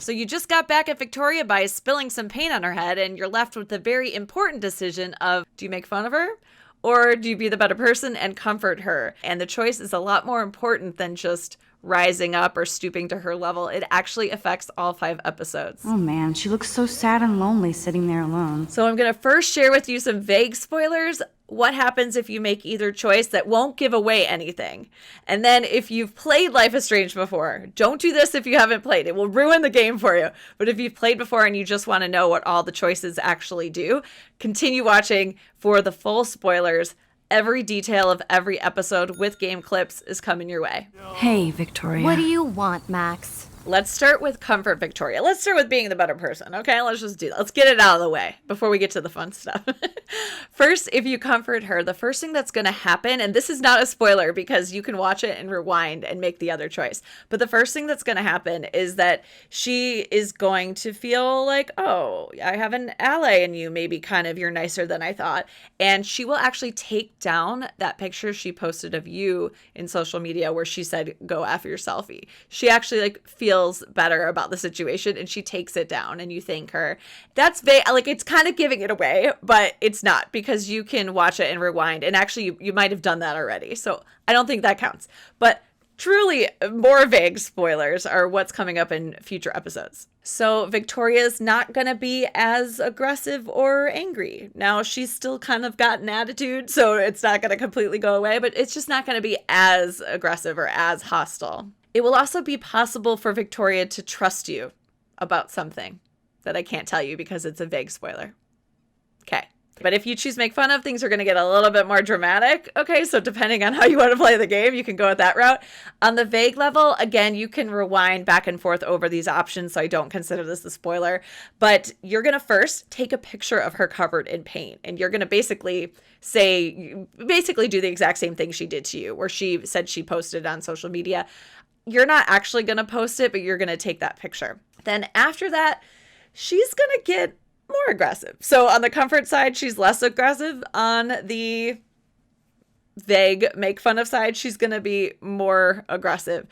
So you just got back at Victoria by spilling some paint on her head, and you're left with the very important decision of, do you make fun of her? Or do you be the better person and comfort her? And the choice is a lot more important than just rising up or stooping to her level. It actually affects all 5 episodes. Oh man, she looks so sad and lonely sitting there alone. So I'm going to first share with you some vague spoilers. What happens if you make either choice that won't give away anything? And then if you've played Life is Strange before, don't do this if you haven't played. It will ruin the game for you. But if you've played before and you just want to know what all the choices actually do, continue watching for the full spoilers. Every detail of every episode with game clips is coming your way. Hey, Victoria. What do you want, Max? Let's start with comfort Victoria. Let's start with being the better person, okay? Let's just do that. Let's get it out of the way before we get to the fun stuff. First, if you comfort her, the first thing that's going to happen, and this is not a spoiler because you can watch it and rewind and make the other choice, but the first thing that's going to happen is that she is going to feel like, oh, I have an ally in you, maybe kind of you're nicer than I thought, and she will actually take down that picture she posted of you in social media where she said, go F your selfie. She actually feels better about the situation and she takes it down and you thank her. That's it's kind of giving it away, but it's not because you can watch it and rewind. And actually you might have done that already. So I don't think that counts. But truly more vague spoilers are what's coming up in future episodes. So Victoria's not going to be as aggressive or angry. Now she's still kind of got an attitude, so it's not going to completely go away, but it's just not going to be as aggressive or as hostile. It will also be possible for Victoria to trust you about something that I can't tell you because it's a vague spoiler. Okay. But if you choose make fun of, things are going to get a little bit more dramatic. Okay, so depending on how you want to play the game, you can go with that route. On the vague level, again, you can rewind back and forth over these options, so I don't consider this a spoiler. But you're going to first take a picture of her covered in paint, and you're going to basically do the exact same thing she did to you, where she said she posted on social media. You're not actually going to post it, but you're going to take that picture. Then after that, she's going to get more aggressive. So on the comfort side, she's less aggressive. On the vague make fun of side, she's going to be more aggressive.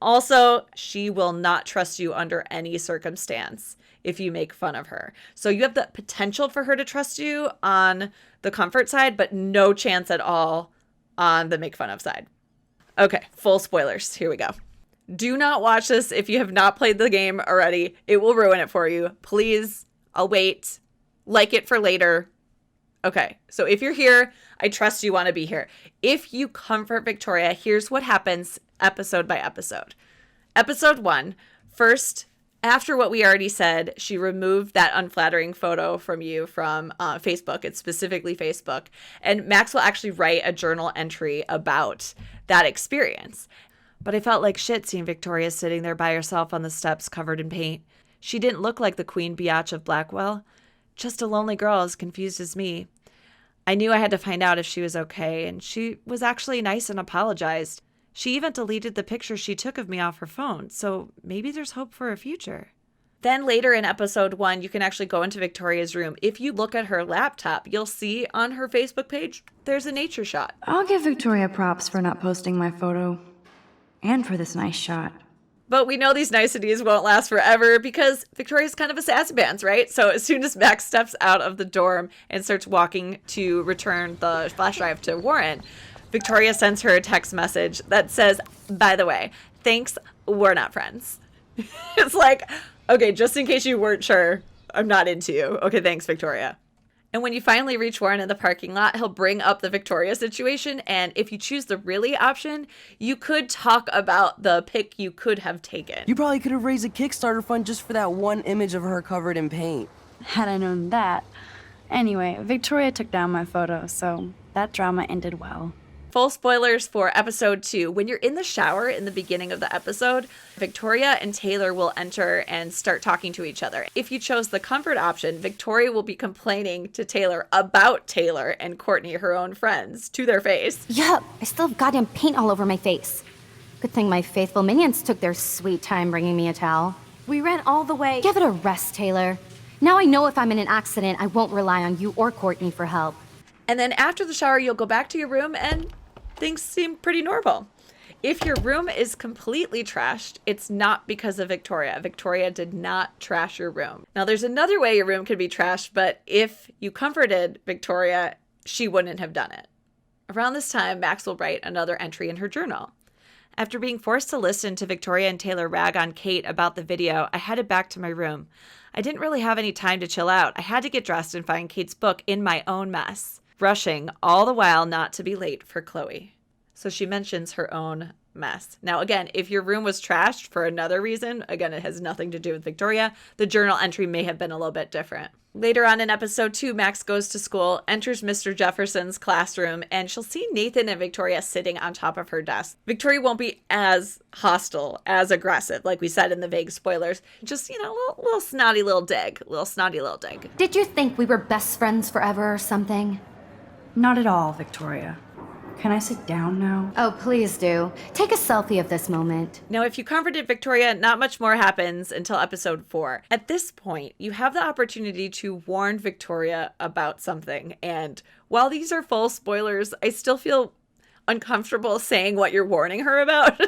Also, she will not trust you under any circumstance if you make fun of her. So you have the potential for her to trust you on the comfort side, but no chance at all on the make fun of side. Okay, full spoilers. Here we go. Do not watch this if you have not played the game already. It will ruin it for you. Please, I'll wait. Like it for later. Okay, so if you're here, I trust you want to be here. If you comfort Victoria, here's what happens episode by episode. Episode 1, first, after what we already said, she removed that unflattering photo from you from Facebook. It's specifically Facebook. And Max will actually write a journal entry about that experience. But I felt like shit seeing Victoria sitting there by herself on the steps covered in paint. She didn't look like the Queen Biatch of Blackwell, just a lonely girl as confused as me. I knew I had to find out if she was okay, and she was actually nice and apologized. She even deleted the picture she took of me off her phone, so maybe there's hope for a future. Then later in episode 1, you can actually go into Victoria's room. If you look at her laptop, you'll see on her Facebook page, there's a nature shot. I'll give Victoria props for not posting my photo. And for this nice shot. But we know these niceties won't last forever because Victoria's kind of a sassy pants, right? So as soon as Max steps out of the dorm and starts walking to return the flash drive to Warren, Victoria sends her a text message that says, by the way, thanks, we're not friends. It's like, okay, just in case you weren't sure, I'm not into you. Okay, thanks, Victoria. And when you finally reach Warren in the parking lot, he'll bring up the Victoria situation. And if you choose the really option, you could talk about the pic you could have taken. You probably could have raised a Kickstarter fund just for that one image of her covered in paint. Had I known that. Anyway, Victoria took down my photo, so that drama ended well. Full spoilers for episode 2. When you're in the shower in the beginning of the episode, Victoria and Taylor will enter and start talking to each other. If you chose the comfort option, Victoria will be complaining to Taylor about Taylor and Courtney, her own friends, to their face. Yup, I still have goddamn paint all over my face. Good thing my faithful minions took their sweet time bringing me a towel. We ran all the way. Give it a rest, Taylor. Now I know if I'm in an accident, I won't rely on you or Courtney for help. And then after the shower, you'll go back to your room and things seem pretty normal. If your room is completely trashed, it's not because of Victoria. Victoria did not trash your room. Now, there's another way your room could be trashed, but if you comforted Victoria, she wouldn't have done it. Around this time, Max will write another entry in her journal. After being forced to listen to Victoria and Taylor rag on Kate about the video, I headed back to my room. I didn't really have any time to chill out. I had to get dressed and find Kate's book in my own mess, rushing all the while not to be late for Chloe. So she mentions her own mess. Now, again, if your room was trashed for another reason, again, it has nothing to do with Victoria, the journal entry may have been a little bit different. Later on in episode 2, Max goes to school, enters Mr. Jefferson's classroom, and she'll see Nathan and Victoria sitting on top of her desk. Victoria won't be as hostile, as aggressive, like we said in the vague spoilers. Just, a little snotty little dig. Did you think we were best friends forever or something? Not at all, Victoria. Can I sit down now? Oh, please do. Take a selfie of this moment. Now, if you comforted Victoria, not much more happens until episode 4. At this point, you have the opportunity to warn Victoria about something. And while these are full spoilers, I still feel uncomfortable saying what you're warning her about.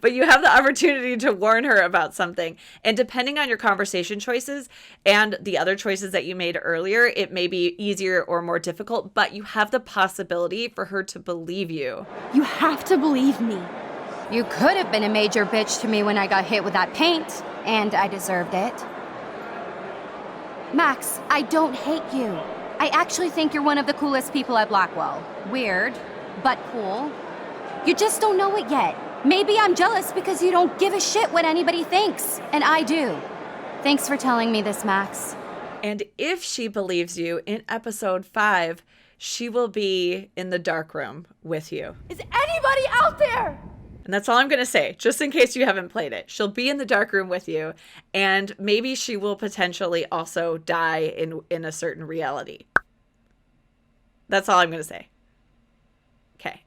But you have the opportunity to warn her about something. And depending on your conversation choices and the other choices that you made earlier, it may be easier or more difficult, but you have the possibility for her to believe you. You have to believe me. You could have been a major bitch to me when I got hit with that paint, and I deserved it. Max, I don't hate you. I actually think you're one of the coolest people at Blackwell. Weird, but cool. You just don't know it yet. Maybe I'm jealous because you don't give a shit what anybody thinks, and I do. Thanks for telling me this, Max. And if she believes you, in episode 5, she will be in the dark room with you. Is anybody out there? And that's all I'm going to say, just in case you haven't played it. She'll be in the dark room with you, and maybe she will potentially also die in a certain reality. That's all I'm going to say. Okay.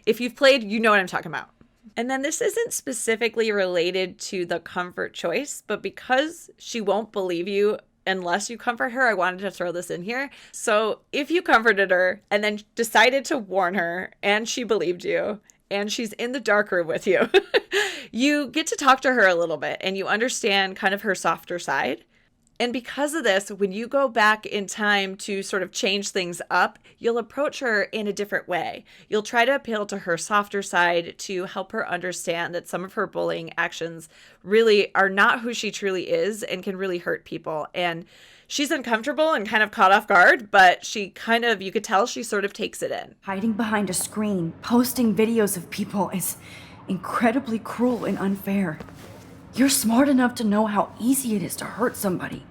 If you've played, you know what I'm talking about. And then this isn't specifically related to the comfort choice, but because she won't believe you unless you comfort her, I wanted to throw this in here. So if you comforted her and then decided to warn her and she believed you and she's in the dark room with you, you get to talk to her a little bit and you understand kind of her softer side. And because of this, when you go back in time to sort of change things up, you'll approach her in a different way. You'll try to appeal to her softer side to help her understand that some of her bullying actions really are not who she truly is and can really hurt people. And she's uncomfortable and kind of caught off guard, but she kind of, you could tell she sort of takes it in. Hiding behind a screen, posting videos of people is incredibly cruel and unfair. You're smart enough to know how easy it is to hurt somebody,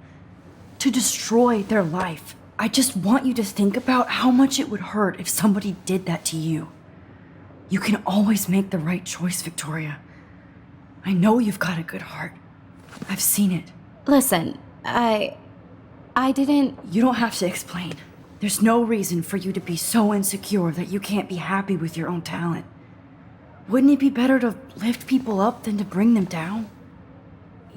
to destroy their life. I just want you to think about how much it would hurt if somebody did that to you. You can always make the right choice, Victoria. I know you've got a good heart. I've seen it. Listen, I didn't... You don't have to explain. There's no reason for you to be so insecure that you can't be happy with your own talent. Wouldn't it be better to lift people up than to bring them down?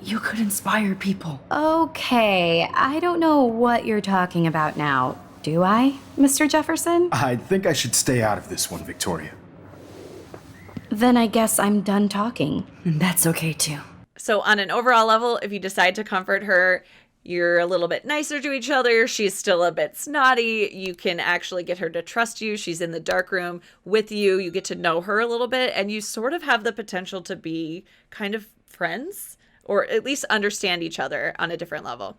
You could inspire people. Okay, I don't know what you're talking about now. Do I, Mr. Jefferson? I think I should stay out of this one, Victoria. Then I guess I'm done talking. And that's okay too. So on an overall level, if you decide to comfort her, you're a little bit nicer to each other. She's still a bit snotty. You can actually get her to trust you. She's in the dark room with you. You get to know her a little bit, and you sort of have the potential to be kind of friends, or at least understand each other on a different level.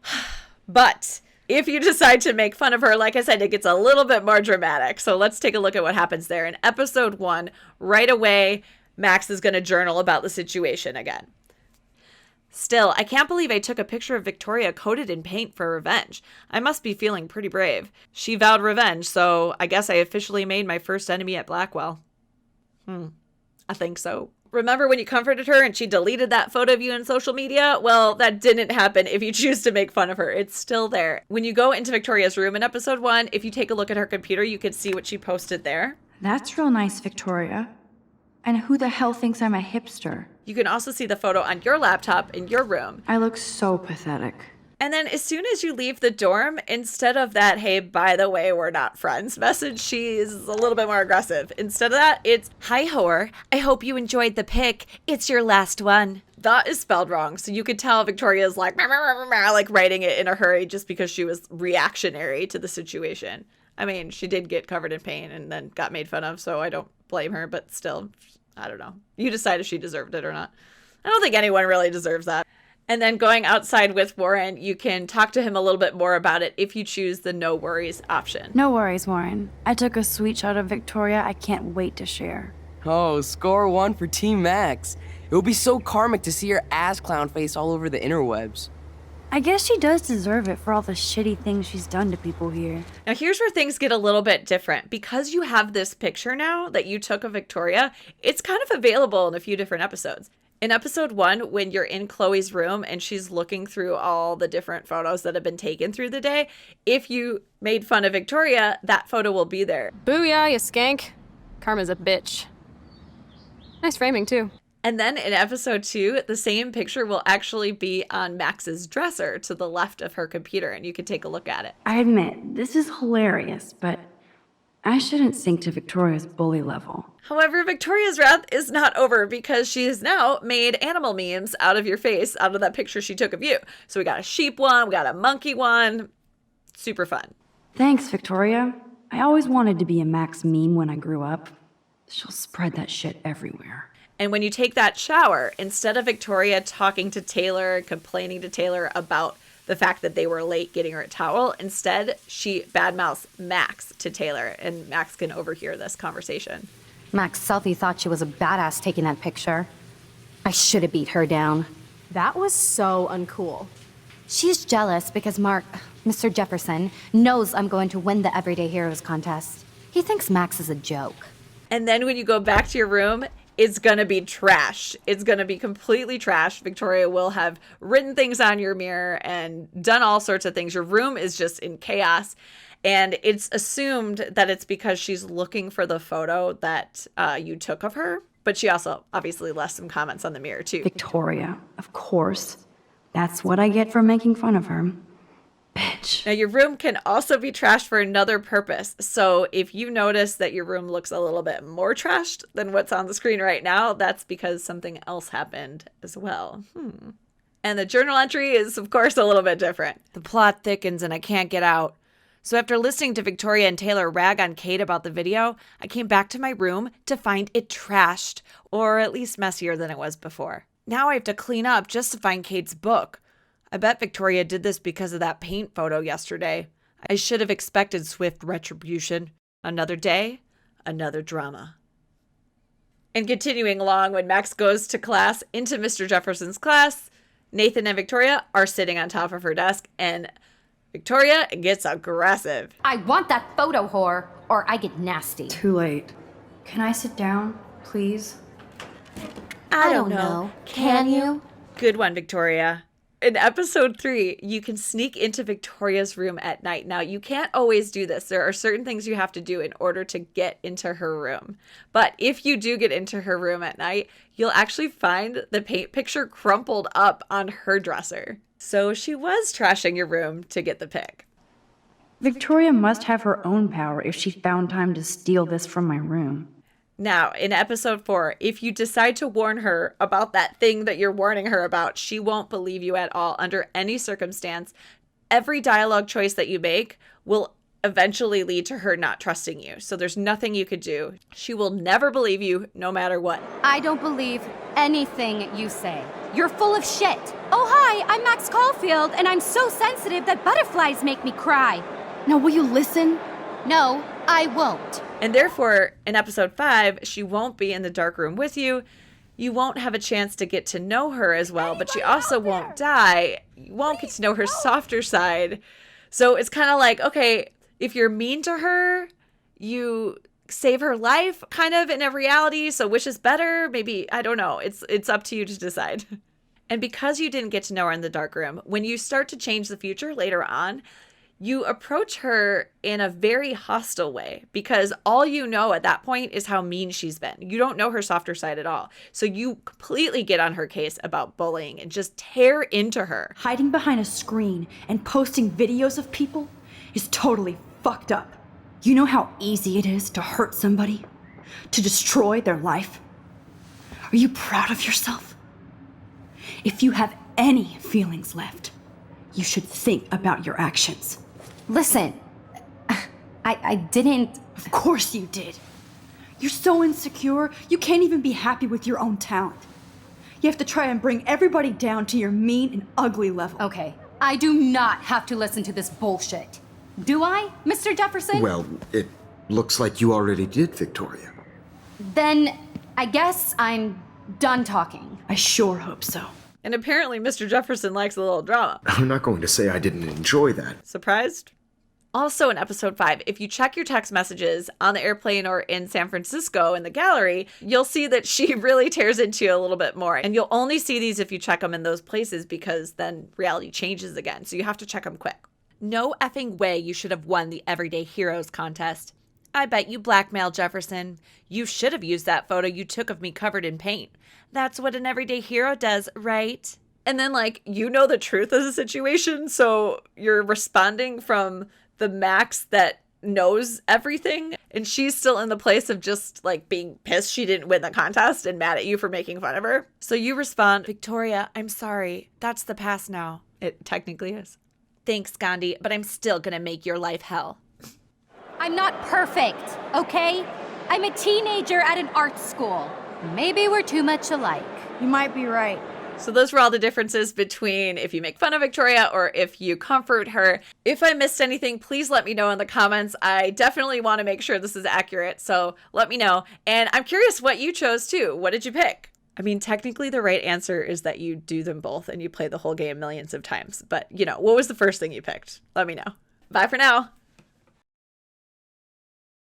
But if you decide to make fun of her, like I said, it gets a little bit more dramatic. So let's take a look at what happens there. In episode 1, right away, Max is going to journal about the situation again. Still, I can't believe I took a picture of Victoria coated in paint for revenge. I must be feeling pretty brave. She vowed revenge, so I guess I officially made my first enemy at Blackwell. I think so. Remember when you comforted her and she deleted that photo of you on social media? Well, that didn't happen if you choose to make fun of her. It's still there. When you go into Victoria's room in episode 1, if you take a look at her computer, you can see what she posted there. That's real nice, Victoria. And who the hell thinks I'm a hipster? You can also see the photo on your laptop in your room. I look so pathetic. And then as soon as you leave the dorm, instead of that, hey, by the way, we're not friends message, she's a little bit more aggressive. Instead of that, it's, hi, whore. I hope you enjoyed the pic. It's your last one. That is spelled wrong. So you could tell Victoria's like writing it in a hurry just because she was reactionary to the situation. I mean, she did get covered in pain and then got made fun of, so I don't blame her, but still, I don't know. You decide if she deserved it or not. I don't think anyone really deserves that. And then going outside with Warren, you can talk to him a little bit more about it if you choose the no worries option. No worries, Warren. I took a sweet shot of Victoria I can't wait to share. Oh, score 1 for Team Max. It would be so karmic to see her ass clown face all over the interwebs. I guess she does deserve it for all the shitty things she's done to people here. Now here's where things get a little bit different. Because you have this picture now that you took of Victoria, it's kind of available in a few different episodes. In episode 1, when you're in Chloe's room and she's looking through all the different photos that have been taken through the day, if you made fun of Victoria, that photo will be there. Booyah, you skank. Karma's a bitch. Nice framing, too. And then in episode 2, the same picture will actually be on Max's dresser to the left of her computer, and you can take a look at it. I admit, this is hilarious, but I shouldn't sink to Victoria's bully level. However, Victoria's wrath is not over because she has now made animal memes out of your face, out of that picture she took of you. So we got a sheep one, we got a monkey one. Super fun. Thanks, Victoria. I always wanted to be a Max meme when I grew up. She'll spread that shit everywhere. And when you take that shower, instead of Victoria talking to Taylor and complaining to Taylor about the fact that they were late getting her a towel, instead she badmouths Max to Taylor, and Max can overhear this conversation. Max Selfie thought she was a badass taking that picture. I should have beat her down. That was so uncool. She's jealous because Mr. Jefferson, knows I'm going to win the Everyday Heroes contest. He thinks Max is a joke. And then when you go back to your room, it's going to be trash. It's going to be completely trash. Victoria will have written things on your mirror and done all sorts of things. Your room is just in chaos. And it's assumed that it's because she's looking for the photo that you took of her. But she also obviously left some comments on the mirror too. Victoria, of course. That's what I get for making fun of her. Bitch. Now your room can also be trashed for another purpose. So if you notice that your room looks a little bit more trashed than what's on the screen right now, that's because something else happened as well. And the journal entry is, of course, a little bit different. The plot thickens and I can't get out. So after listening to Victoria and Taylor rag on Kate about the video, I came back to my room to find it trashed, or at least messier than it was before. Now I have to clean up just to find Kate's book. I bet Victoria did this because of that paint photo yesterday. I should have expected swift retribution. Another day, another drama. And continuing along, when Max goes to class, into Mr. Jefferson's class, Nathan and Victoria are sitting on top of her desk, and Victoria gets aggressive. I want that photo, whore, or I get nasty. Too late. Can I sit down, please? I don't know. Can you? Good one, Victoria. In episode 3, you can sneak into Victoria's room at night. Now, you can't always do this. There are certain things you have to do in order to get into her room. But if you do get into her room at night, you'll actually find the paint picture crumpled up on her dresser. So she was trashing your room to get the pic. Victoria must have her own power if she found time to steal this from my room. Now, in episode 4, if you decide to warn her about that thing that you're warning her about, she won't believe you at all under any circumstance. Every dialogue choice that you make will eventually lead to her not trusting you. So there's nothing you could do. She will never believe you no matter what. I don't believe anything you say. You're full of shit. Oh, hi, I'm Max Caulfield, and I'm so sensitive that butterflies make me cry. Now, will you listen? No, I won't. And therefore, in episode 5, she won't be in the dark room with you. You won't have a chance to get to know her as well, but she also won't die. You won't get to know her softer side. So it's kind of like, okay, if you're mean to her, you save her life kind of in a reality. So which is better? Maybe, I don't know. It's up to you to decide. And because you didn't get to know her in the dark room, when you start to change the future later on, You approach her in a very hostile way because all you know at that point is how mean she's been. You don't know her softer side at all. So you completely get on her case about bullying and just tear into her. Hiding behind a screen and posting videos of people is totally fucked up. You know how easy it is to hurt somebody? To destroy their life? Are you proud of yourself? If you have any feelings left, you should think about your actions. Listen, I didn't... Of course you did. You're so insecure, you can't even be happy with your own talent. You have to try and bring everybody down to your mean and ugly level. Okay, I do not have to listen to this bullshit. Do I, Mr. Jefferson? Well, it looks like you already did, Victoria. Then I guess I'm done talking. I sure hope so. And apparently Mr. Jefferson likes a little drama. I'm not going to say I didn't enjoy that. Surprised? Also in episode 5, if you check your text messages on the airplane or in San Francisco in the gallery, you'll see that she really tears into you a little bit more. And you'll only see these if you check them in those places because then reality changes again. So you have to check them quick. No effing way you should have won the Everyday Heroes contest. I bet you blackmailed Jefferson. You should have used that photo you took of me covered in paint. That's what an everyday hero does, right? And then, like, you know the truth of the situation, so you're responding from the Max that knows everything, and she's still in the place of just, like, being pissed she didn't win the contest and mad at you for making fun of her. So you respond, Victoria, I'm sorry. That's the past now. It technically is. Thanks, Gandhi, but I'm still gonna make your life hell. I'm not perfect, okay? I'm a teenager at an art school. Maybe we're too much alike. You might be right. So those were all the differences between if you make fun of Victoria or if you comfort her. If I missed anything, please let me know in the comments. I definitely want to make sure this is accurate, so let me know. And I'm curious what you chose too. What did you pick? I mean, technically the right answer is that you do them both and you play the whole game millions of times. But, you know, what was the first thing you picked? Let me know. Bye for now.